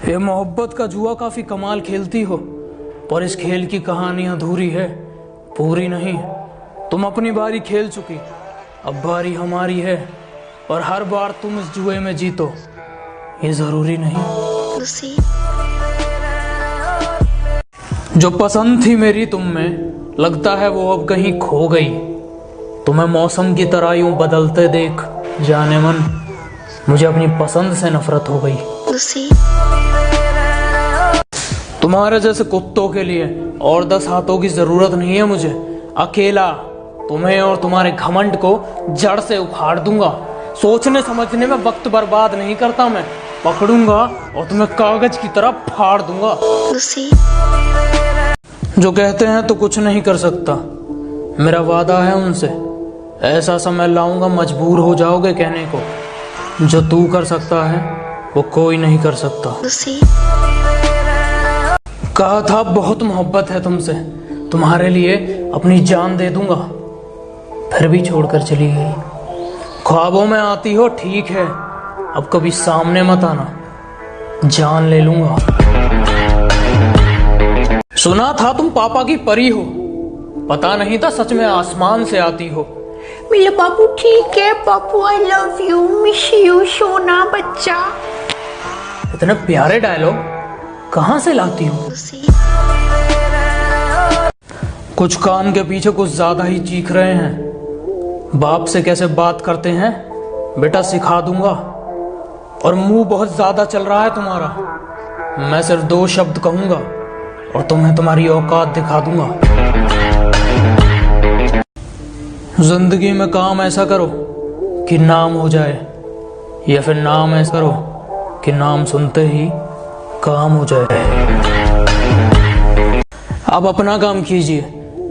ये मोहब्बत का जुआ काफी कमाल खेलती हो, पर इस खेल की कहानी अधूरी है, पूरी नहीं। तुम अपनी बारी खेल चुकी, अब बारी हमारी है, और हर बार तुम इस जुए में जीतो ये जरूरी नहीं। जो पसंद थी मेरी तुम में, लगता है वो अब कहीं खो गई। तुम्हें मौसम की तरह यूं बदलते देख जाने मन, मुझे अपनी पसंद से नफरत हो गई। तुम्हारे जैसे कुत्तों के लिए और 10 हाथों की जरूरत नहीं है मुझे। अकेला तुम्हें और तुम्हारे घमंड को जड़ से उखाड़ दूंगा। सोचने समझने में वक्त बर्बाद नहीं करता मैं, पकड़ूंगा और तुम्हें कागज की तरह फाड़ दूंगा। जो कहते हैं तो कुछ नहीं कर सकता, मेरा वादा है उनसे, ऐसा समय लाऊंगा मजबूर हो जाओगे कहने को, जो तू कर सकता है वो कोई नहीं कर सकता। कहा था बहुत मोहब्बत है तुमसे, तुम्हारे लिए अपनी जान दे दूंगा, फिर भी छोड़कर चली गई। ख्वाबों में आती हो ठीक है, अब कभी सामने मत आना, जान ले लूंगा। सुना था तुम पापा की परी हो, पता नहीं था सच में आसमान से आती हो। मेरा पापू ठीक है, Papu I love you, miss you सोना बच्चा। इतने प्यारे डायलॉग कहाँ से लाती हो? कुछ कान के पीछे कुछ ज्यादा ही चीख रहे हैं। बाप से कैसे बात करते हैं बेटा सिखा दूंगा। और मुंह बहुत ज्यादा चल रहा है तुम्हारा, मैं सिर्फ 2 शब्द कहूंगा और तुम्हें तुम्हारी औकात दिखा दूंगा। जिंदगी में काम ऐसा करो कि नाम हो जाए, या फिर नाम ऐसा करो कि नाम सुनते ही काम हो जाए। अब अपना काम कीजिए,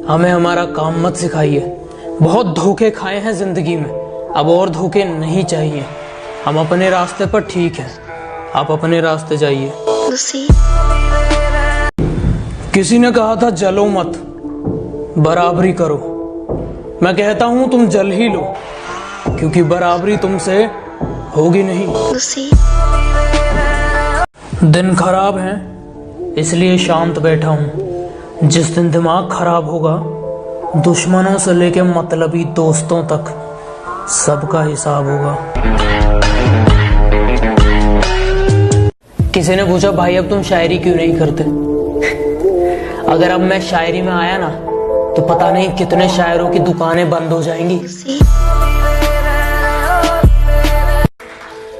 हमें हमारा काम मत सिखाइए। बहुत धोखे खाए हैं जिंदगी में, अब और धोखे नहीं चाहिए। हम अपने रास्ते पर ठीक है, आप अपने रास्ते जाइए। किसी ने कहा था जलो मत, बराबरी करो। मैं कहता हूं तुम जल ही लो, क्योंकि बराबरी तुमसे होगी नहीं। दिन खराब है इसलिए शांत बैठा हूं, जिस दिन दिमाग खराब होगा दुश्मनों से लेके मतलबी दोस्तों तक सबका हिसाब होगा। किसी ने पूछा भाई अब तुम शायरी क्यों नहीं करते? अगर अब मैं शायरी में आया ना तो पता नहीं कितने शायरों की दुकानें बंद हो जाएंगी।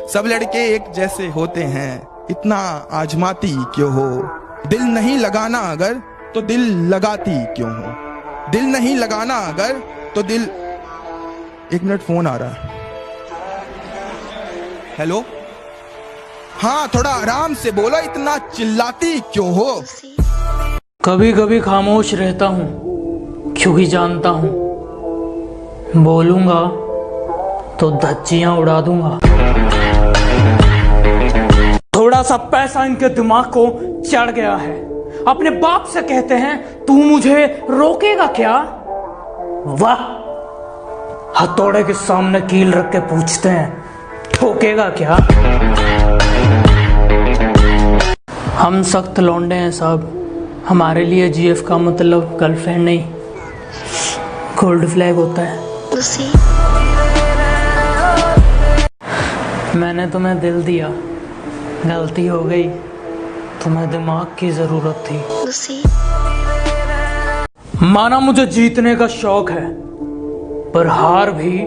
सब लड़के एक जैसे होते हैं, इतना आजमाती क्यों हो? दिल नहीं लगाना अगर तो दिल लगाती क्यों हो? दिल नहीं लगाना अगर तो दिल। 1 मिनट फोन आ रहा है। हेलो, हाँ थोड़ा आराम से बोलो, इतना चिल्लाती क्यों हो? कभी कभी खामोश रहता हूँ क्योंकि जानता हूँ बोलूंगा तो धज्जियां उड़ा दूंगा। थोड़ा सा पैसा इनके दिमाग को चढ़ गया है। अपने बाप से कहते हैं तू मुझे रोकेगा क्या? वाह, हथौड़े के सामने कील रख के पूछते हैं ठोकेगा क्या? हम सख्त लौंडे हैं साहब, हमारे लिए जीएफ का मतलब गर्लफ्रेंड नहीं गोल्ड फ्लैग होता है। मैंने तुम्हें दिल दिया, गलती हो गई, तुम्हें दिमाग की जरूरत थी। माना मुझे जीतने का शौक है, पर हार भी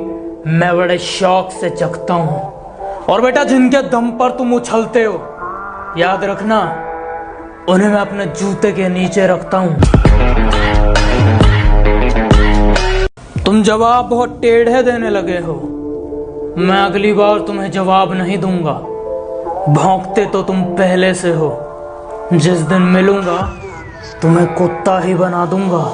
मैं बड़े शौक से चखता हूं। और बेटा जिनके दम पर तुम उछलते हो, याद रखना उन्हें मैं अपने जूते के नीचे रखता हूं। तुम जवाब बहुत टेढ़े देने लगे हो, मैं अगली बार तुम्हें जवाब नहीं दूंगा। भौंकते तो तुम पहले से हो, जिस दिन मिलूंगा तुम्हें कुत्ता ही बना दूंगा।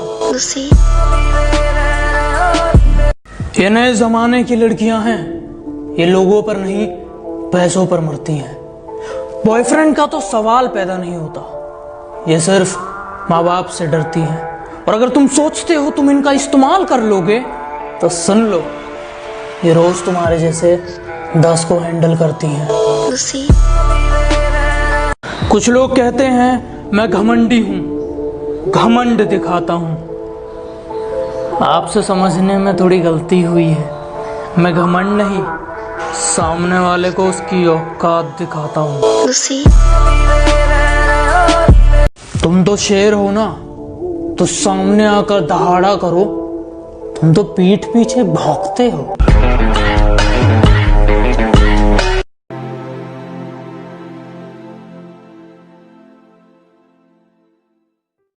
ये नए जमाने की लड़कियां हैं, ये लोगों पर नहीं पैसों पर मरती हैं। बॉयफ्रेंड का तो सवाल पैदा नहीं होता, ये सिर्फ माँ बाप से डरती हैं। और अगर तुम सोचते हो तुम इनका इस्तेमाल कर लोगे तो सुन लो, ये रोज तुम्हारे जैसे 10 को हैंडल करती हैं। कुछ लोग कहते हैं मैं घमंडी हूं, घमंड दिखाता हूं। आपसे समझने में थोड़ी गलती हुई है। मैं घमंड नहीं, सामने वाले को उसकी औकात दिखाता हूं। तुम तो शेर हो ना, तो सामने आकर दहाड़ा करो। तुम तो पीठ पीछे भौंकते हो।